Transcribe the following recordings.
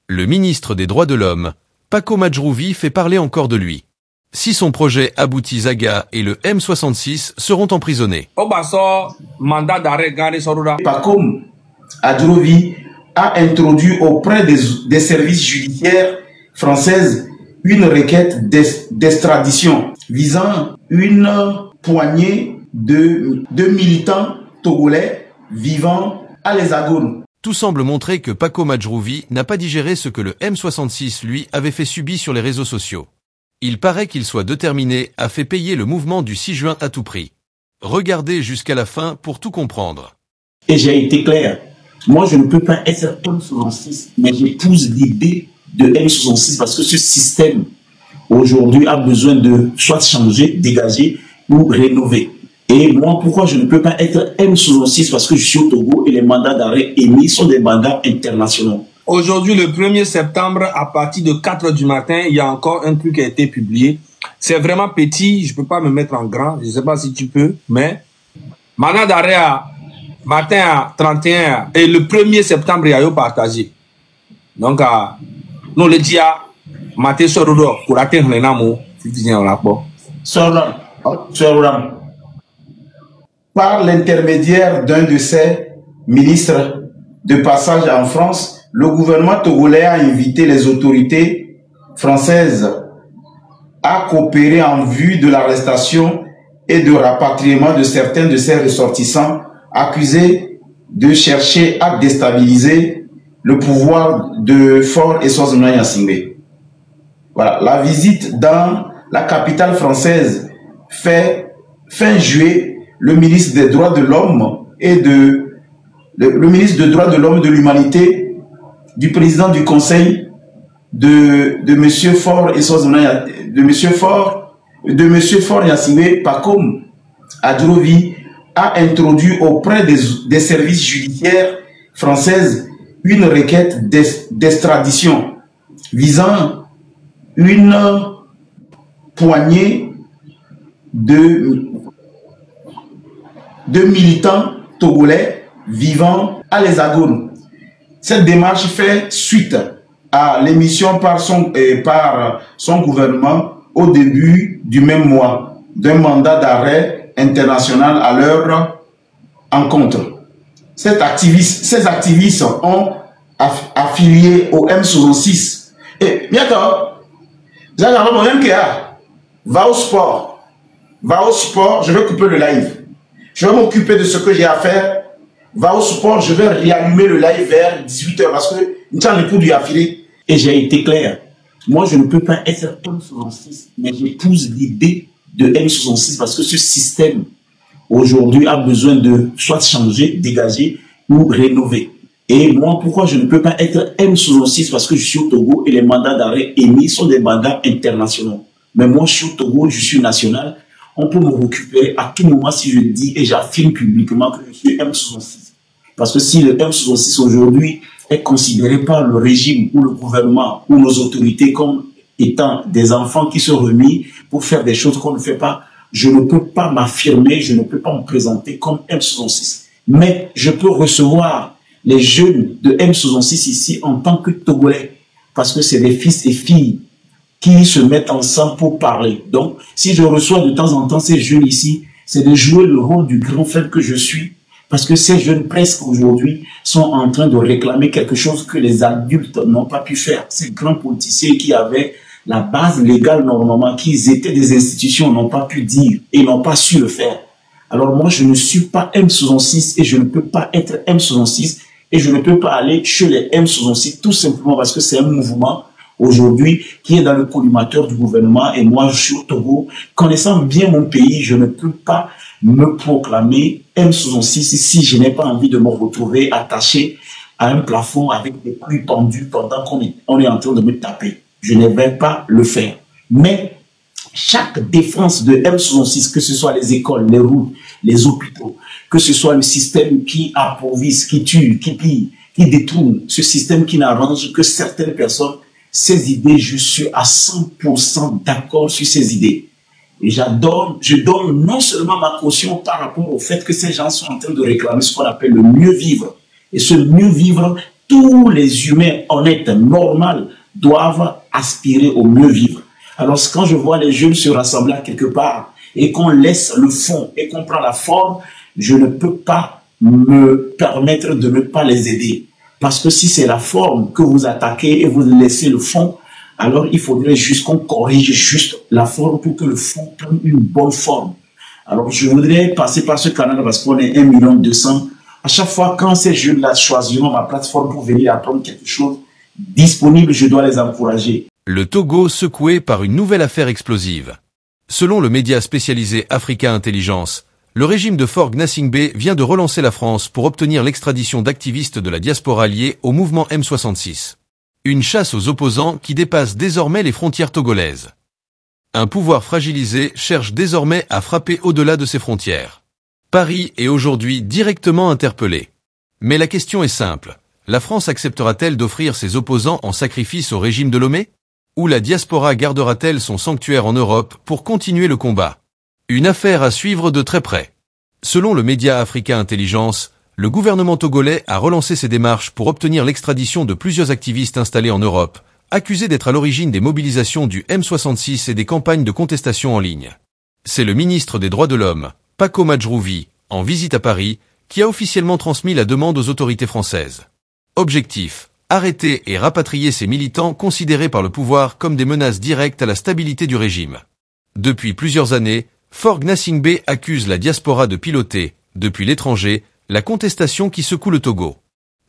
Le ministre des Droits de l'Homme, Paco Majrouvi, fait parler encore de lui. Si son projet aboutit, Zaga et le M66 seront emprisonnés. Paco Majrouvi a introduit auprès des services judiciaires françaises une requête d'extradition visant une poignée de militants togolais vivant à l'Hexagone. Tout semble montrer que Paco Majrouvi n'a pas digéré ce que le M66, lui, avait fait subir sur les réseaux sociaux. Il paraît qu'il soit déterminé à faire payer le mouvement du 6 juin à tout prix. Regardez jusqu'à la fin pour tout comprendre. Et j'ai été clair. Moi, je ne peux pas être M66, mais j'épouse l'idée de M66 parce que ce système, aujourd'hui, a besoin de soit changer, dégager ou rénover. Et moi, pourquoi je ne peux pas être M66? Parce que je suis au Togo et les mandats d'arrêt émis sont des mandats internationaux. Aujourd'hui, le 1er septembre, à partir de 4 h du matin, il y a encore un truc qui a été publié. C'est vraiment petit, je ne peux pas me mettre en grand, je ne sais pas si tu peux, mais mandat d'arrêt à matin à 31 et le 1er septembre, il y a eu partagé. Donc, nous le disons, matin sur le dos, pour atteindre les namours, si tu viens au rapport. Par l'intermédiaire d'un de ses ministres de passage en France, le gouvernement togolais a invité les autorités françaises à coopérer en vue de l'arrestation et de rapatriement de certains de ses ressortissants accusés de chercher à déstabiliser le pouvoir de Faure et Gnassingbé. Voilà, la visite dans la capitale française fait fin juillet. Le ministre des Droits de l'Homme et le ministre des Droits de l'Homme de l'Humanité, du président du Conseil de M. Faure et de M. Faure Gnassingbé, Paco Majrouvi, a introduit auprès des services judiciaires françaises une requête d'extradition visant une poignée de militants togolais vivant à l'Hexagone. Cette démarche fait suite à l'émission par son gouvernement au début du même mois d'un mandat d'arrêt international à leur encontre. Ces activistes ont affilié au M66. Et bientôt, va au sport. Va au sport, je vais couper le live. Je vais m'occuper de ce que j'ai à faire. Va au sport, je vais réallumer le live vers 18 h parce que nous avons le coup du affilé. Et j'ai été clair. Moi, je ne peux pas être M66, mais j'épouse l'idée de M66 parce que ce système, aujourd'hui, a besoin de soit changer, dégager ou rénover. Et moi, pourquoi je ne peux pas être M66? Parce que je suis au Togo et les mandats d'arrêt émis sont des mandats internationaux. Mais moi, je suis au Togo, je suis national. On peut me récupérer à tout moment si je dis et j'affirme publiquement que je suis M66. Parce que si le M66 aujourd'hui est considéré par le régime ou le gouvernement ou nos autorités comme étant des enfants qui sont remis pour faire des choses qu'on ne fait pas, je ne peux pas m'affirmer, je ne peux pas me présenter comme M66. Mais je peux recevoir les jeunes de M66 ici en tant que Togolais. Parce que c'est des fils et filles qui se mettent ensemble pour parler. Donc, si je reçois de temps en temps ces jeunes ici, c'est de jouer le rôle du grand frère que je suis. Parce que ces jeunes, presque aujourd'hui, sont en train de réclamer quelque chose que les adultes n'ont pas pu faire. Ces grands politiciens qui avaient la base légale normalement, qui étaient des institutions, n'ont pas pu dire et n'ont pas su le faire. Alors moi, je ne suis pas M66 et je ne peux pas être M66 et je ne peux pas aller chez les M66 tout simplement parce que c'est un mouvement aujourd'hui qui est dans le collimateur du gouvernement et moi je suis au Togo. Connaissant bien mon pays, je ne peux pas me proclamer M66 si je n'ai pas envie de me retrouver attaché à un plafond avec des couilles pendues pendant qu'on est en train de me taper. Je ne vais pas le faire. Mais chaque défense de M66, que ce soit les écoles, les routes, les hôpitaux, que ce soit le système qui approvise, qui tue, qui pille, qui détourne, ce système qui n'arrange que certaines personnes, ces idées, je suis à 100% d'accord sur ces idées. Et je donne non seulement ma caution par rapport au fait que ces gens sont en train de réclamer ce qu'on appelle le mieux vivre. Et ce mieux vivre tous les humains honnêtes, normaux, doivent aspirer au mieux vivre. Alors quand je vois les jeunes se rassembler à quelque part et qu'on laisse le fond et qu'on prend la forme, je ne peux pas me permettre de ne pas les aider. Parce que si c'est la forme que vous attaquez et vous laissez le fond, alors il faudrait juste qu'on corrige juste la forme pour que le fond prenne une bonne forme. Alors je voudrais passer par ce canal parce qu'on est 1,2 million. À chaque fois, quand ces jeunes-là choisiront ma plateforme pour venir apprendre quelque chose disponible, je dois les encourager. Le Togo secoué par une nouvelle affaire explosive. Selon le média spécialisé Africa Intelligence, le régime de Faure Gnassingbé vient de relancer la France pour obtenir l'extradition d'activistes de la diaspora liés au mouvement M66. Une chasse aux opposants qui dépasse désormais les frontières togolaises. Un pouvoir fragilisé cherche désormais à frapper au-delà de ses frontières. Paris est aujourd'hui directement interpellé. Mais la question est simple. La France acceptera-t-elle d'offrir ses opposants en sacrifice au régime de Lomé? Ou la diaspora gardera-t-elle son sanctuaire en Europe pour continuer le combat? Une affaire à suivre de très près. Selon le média Africa Intelligence, le gouvernement togolais a relancé ses démarches pour obtenir l'extradition de plusieurs activistes installés en Europe, accusés d'être à l'origine des mobilisations du M66 et des campagnes de contestation en ligne. C'est le ministre des Droits de l'Homme, Paco Majrouvi, en visite à Paris, qui a officiellement transmis la demande aux autorités françaises. Objectif: arrêter et rapatrier ces militants considérés par le pouvoir comme des menaces directes à la stabilité du régime. Depuis plusieurs années, Faure Gnassingbé accuse la diaspora de piloter, depuis l'étranger, la contestation qui secoue le Togo.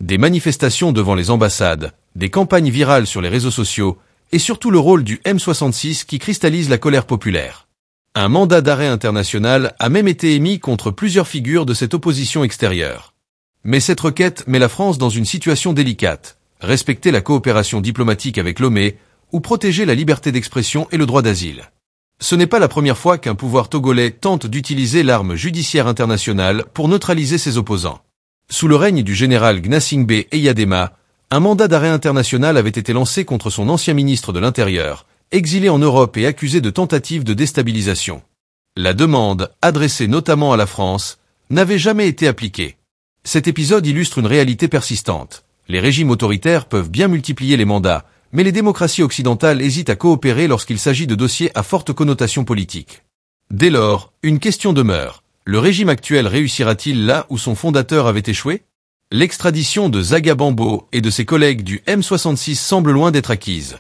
Des manifestations devant les ambassades, des campagnes virales sur les réseaux sociaux, et surtout le rôle du M66 qui cristallise la colère populaire. Un mandat d'arrêt international a même été émis contre plusieurs figures de cette opposition extérieure. Mais cette requête met la France dans une situation délicate: respecter la coopération diplomatique avec Lomé, ou protéger la liberté d'expression et le droit d'asile. Ce n'est pas la première fois qu'un pouvoir togolais tente d'utiliser l'arme judiciaire internationale pour neutraliser ses opposants. Sous le règne du général Gnassingbé Eyadema, un mandat d'arrêt international avait été lancé contre son ancien ministre de l'Intérieur, exilé en Europe et accusé de tentative de déstabilisation. La demande, adressée notamment à la France, n'avait jamais été appliquée. Cet épisode illustre une réalité persistante. Les régimes autoritaires peuvent bien multiplier les mandats, mais les démocraties occidentales hésitent à coopérer lorsqu'il s'agit de dossiers à forte connotation politique. Dès lors, une question demeure. Le régime actuel réussira-t-il là où son fondateur avait échoué? L'extradition de Zaga Bambo et de ses collègues du M66 semble loin d'être acquise.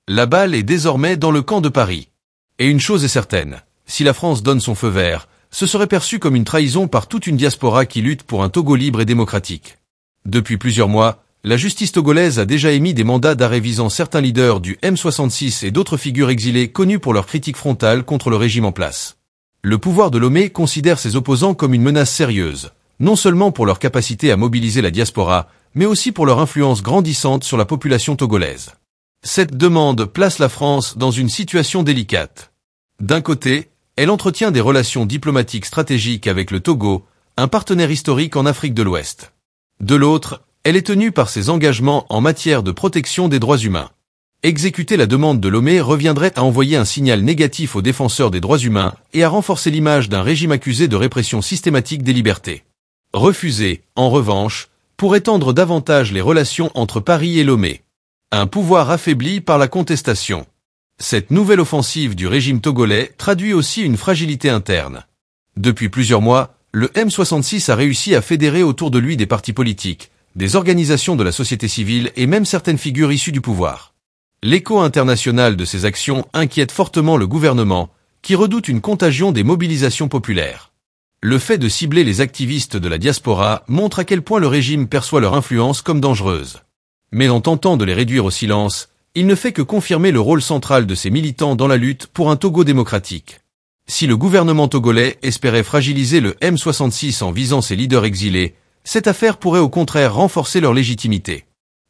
La balle est désormais dans le camp de Paris. Et une chose est certaine, si la France donne son feu vert, ce serait perçu comme une trahison par toute une diaspora qui lutte pour un Togo libre et démocratique. Depuis plusieurs mois, la justice togolaise a déjà émis des mandats d'arrêt visant certains leaders du M66 et d'autres figures exilées connues pour leur critique frontale contre le régime en place. Le pouvoir de Lomé considère ses opposants comme une menace sérieuse, non seulement pour leur capacité à mobiliser la diaspora, mais aussi pour leur influence grandissante sur la population togolaise. Cette demande place la France dans une situation délicate. D'un côté, elle entretient des relations diplomatiques stratégiques avec le Togo, un partenaire historique en Afrique de l'Ouest. De l'autre, elle est tenue par ses engagements en matière de protection des droits humains. Exécuter la demande de Lomé reviendrait à envoyer un signal négatif aux défenseurs des droits humains et à renforcer l'image d'un régime accusé de répression systématique des libertés. Refuser, en revanche, pourrait tendre davantage les relations entre Paris et Lomé. Un pouvoir affaibli par la contestation. Cette nouvelle offensive du régime togolais traduit aussi une fragilité interne. Depuis plusieurs mois, le M66 a réussi à fédérer autour de lui des partis politiques, des organisations de la société civile et même certaines figures issues du pouvoir. L'écho international de ces actions inquiète fortement le gouvernement, qui redoute une contagion des mobilisations populaires. Le fait de cibler les activistes de la diaspora montre à quel point le régime perçoit leur influence comme dangereuse. Mais en tentant de les réduire au silence, il ne fait que confirmer le rôle central de ces militants dans la lutte pour un Togo démocratique. Si le gouvernement togolais espérait fragiliser le M66 en visant ses leaders exilés, cette affaire pourrait au contraire renforcer leur légitimité.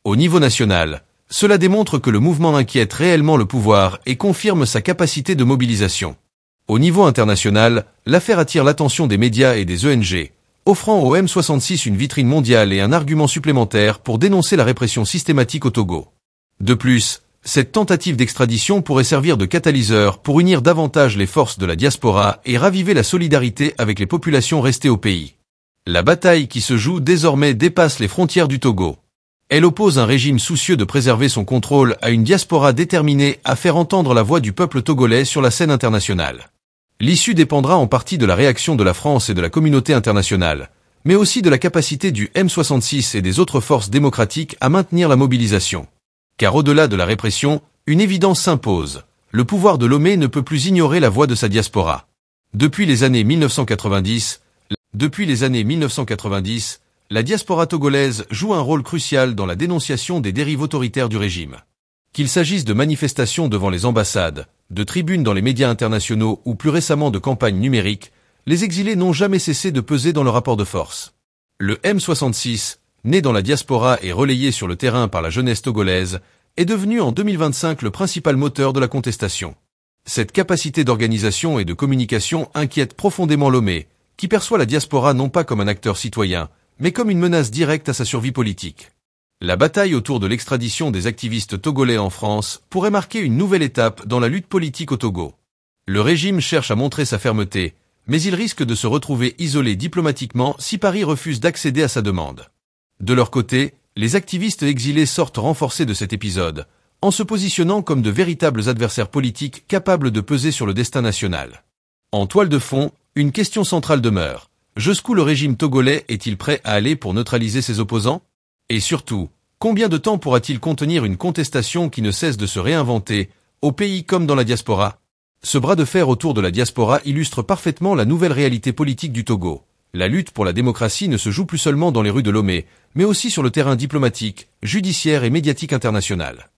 Au niveau national, cela démontre que le mouvement inquiète réellement le pouvoir et confirme sa capacité de mobilisation. Au niveau international, l'affaire attire l'attention des médias et des ONG, offrant au M66 une vitrine mondiale et un argument supplémentaire pour dénoncer la répression systématique au Togo. De plus, cette tentative d'extradition pourrait servir de catalyseur pour unir davantage les forces de la diaspora et raviver la solidarité avec les populations restées au pays. La bataille qui se joue désormais dépasse les frontières du Togo. Elle oppose un régime soucieux de préserver son contrôle à une diaspora déterminée à faire entendre la voix du peuple togolais sur la scène internationale. L'issue dépendra en partie de la réaction de la France et de la communauté internationale, mais aussi de la capacité du M66 et des autres forces démocratiques à maintenir la mobilisation. Car au-delà de la répression, une évidence s'impose. Le pouvoir de Lomé ne peut plus ignorer la voix de sa diaspora. Depuis les années 1990, la diaspora togolaise joue un rôle crucial dans la dénonciation des dérives autoritaires du régime. Qu'il s'agisse de manifestations devant les ambassades, de tribunes dans les médias internationaux ou plus récemment de campagnes numériques, les exilés n'ont jamais cessé de peser dans le rapport de force. Le M66, né dans la diaspora et relayé sur le terrain par la jeunesse togolaise, est devenu en 2025 le principal moteur de la contestation. Cette capacité d'organisation et de communication inquiète profondément Lomé, qui perçoit la diaspora non pas comme un acteur citoyen, mais comme une menace directe à sa survie politique. La bataille autour de l'extradition des activistes togolais en France pourrait marquer une nouvelle étape dans la lutte politique au Togo. Le régime cherche à montrer sa fermeté, mais il risque de se retrouver isolé diplomatiquement si Paris refuse d'accéder à sa demande. De leur côté, les activistes exilés sortent renforcés de cet épisode, en se positionnant comme de véritables adversaires politiques capables de peser sur le destin national. En toile de fond, une question centrale demeure. Jusqu'où le régime togolais est-il prêt à aller pour neutraliser ses opposants? Et surtout, combien de temps pourra-t-il contenir une contestation qui ne cesse de se réinventer, au pays comme dans la diaspora? Ce bras de fer autour de la diaspora illustre parfaitement la nouvelle réalité politique du Togo. La lutte pour la démocratie ne se joue plus seulement dans les rues de Lomé, mais aussi sur le terrain diplomatique, judiciaire et médiatique international.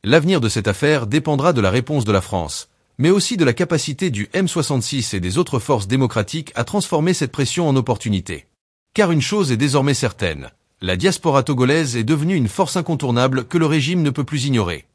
L'avenir de cette affaire dépendra de la réponse de la France, mais aussi de la capacité du M66 et des autres forces démocratiques à transformer cette pression en opportunité. Car une chose est désormais certaine, la diaspora togolaise est devenue une force incontournable que le régime ne peut plus ignorer.